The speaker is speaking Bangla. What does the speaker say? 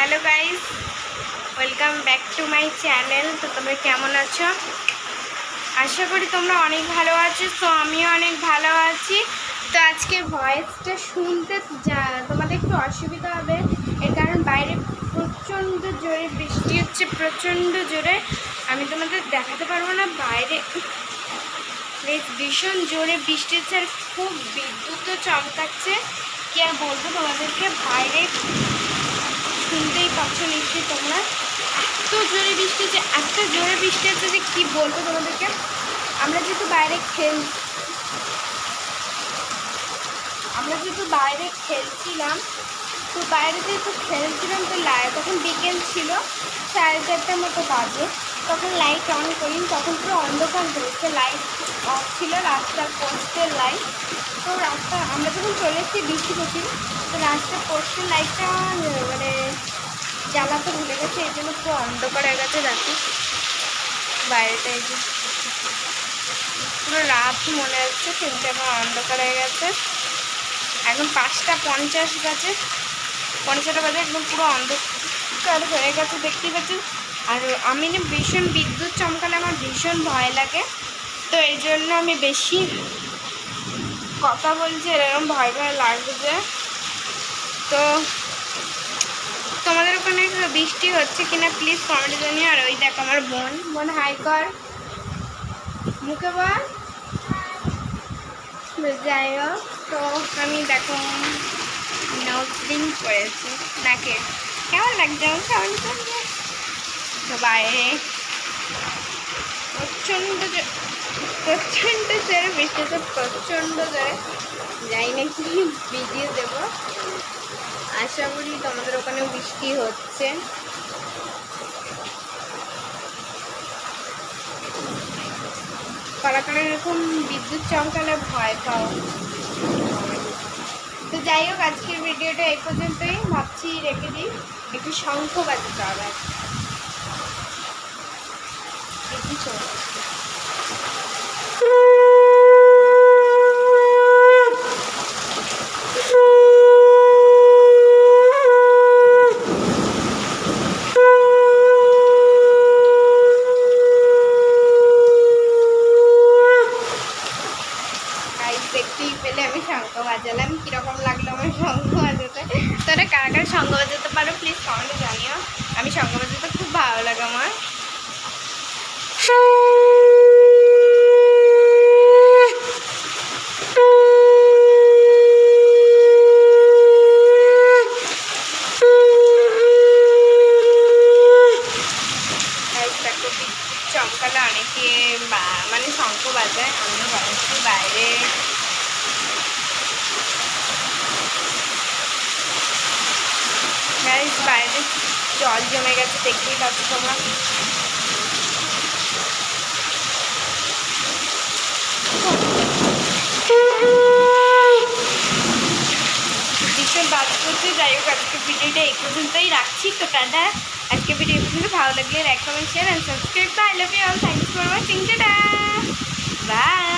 Hello guys, welcome back to my channel. তো তোমরা কেমন আছো? আশা করি তোমরা অনেক ভালো আছো। তো আমিও অনেক ভালো আছি। তো আজকে ভয়েসটা শুনতে তোমাদের একটু অসুবিধা হবে, এর কারণ বাইরে প্রচণ্ড জোরে বৃষ্টি হচ্ছে, প্রচণ্ড জোরে। আমি তোমাদের দেখাতে পারবো না, বাইরে ভীষণ জোরে বৃষ্টি হচ্ছে আর খুব বিদ্যুৎও চমকাচ্ছে। কি আর বলবো তোমাদেরকে, বাইরে শুনতেই পাচ্ছ নিশ্চয়ই তোমরা। এত জোরে বৃষ্টি হচ্ছে, এত জোরে বৃষ্টি হচ্ছে যে কী বলবো তোমাদেরকে। আমরা যেহেতু বাইরে খেলছিলাম, তো বাইরে যেহেতু খেলছিলাম তো তখন বিকেল ছিল, 4:30টার মতো বাজে। তখন লাইট অন করি, তখন পুরো অন্ধকার হয়েছে, লাইট অফ ছিল, রাস্তার পোস্টের লাইট। তো আমরা যখন চলে এসেছি বৃষ্টি পড়ছিল, তো রাস্তার পোস্টের লাইটটা মানে জ্বালাতে ভুলে গেছে, এই জন্য পুরো অন্ধকার হয়ে গেছে। দেখো বাইরেটা, এই যে পুরো রাত মনে হচ্ছে, কিন্তু এখন অন্ধকার হয়ে গেছে। এখন 5:50 বাজে, 5:50 বাজে, একদম পুরো অন্ধকার হয়ে গেছে, দেখতেই পাচ্ছি। আর আমি না ভীষণ বিদ্যুৎ চমকালে আমার ভীষণ ভয় লাগে, তো এই জন্য আমি বেশি কথা বলছি, এরকম ভয় ভয় লাগছে। তো তোমাদের ওখানে বৃষ্টি হচ্ছে কিনা প্লিজ কমেন্টে জানিও। আর ওই দেখ আমার বোন হাই কর, মুখে বল। যাই হোক, তো আমি দেখো নোজরিং করেছি নাকে, কেমন লাগছে আমার কমেন্ট করবে। তো বাইরে প্রচণ্ড জোরে বৃষ্টি হচ্ছে, প্রচণ্ড জোরে। যাই নাকি ভিডিও দেবো, আশা করি তোমাদের ওখানেও বৃষ্টি হচ্ছে। কারা কারা এরকম বিদ্যুৎ চমকালে ভয় পাও? তো যাই হোক, আজকের ভিডিওটা এই পর্যন্তই, ভাবছি রেখে দিই, একটু শঙ্খ বাজাতে হবে। দেখতেই পেলে আমি শঙ্খ বাজালাম, কীরকম লাগলো আমার শঙ্খ বাজাতে। তোরা কারা কারা শঙ্খ বাজাতে পারো প্লিজ কমেন্টে জানিও। আমি শঙ্খ বাজাতে খুব ভালো লাগে আমার। চমকালে অনেকে মানে শঙ্খ বাজায়, আমিও বাজাচ্ছি বাইরে। বাইরে জল জমে গেছে, দেখতেই পাচ্ছ তোমরা। ভীষণ বাজ করছে। যাই হোক, আজকে ভিডিওটা এই পর্যন্তই রাখছি। তো টাটা, আজকে ভিডিও পর্যন্ত ভালো লাগলে like comment share and subscribe. I love you all, thanks for watching, tata, by.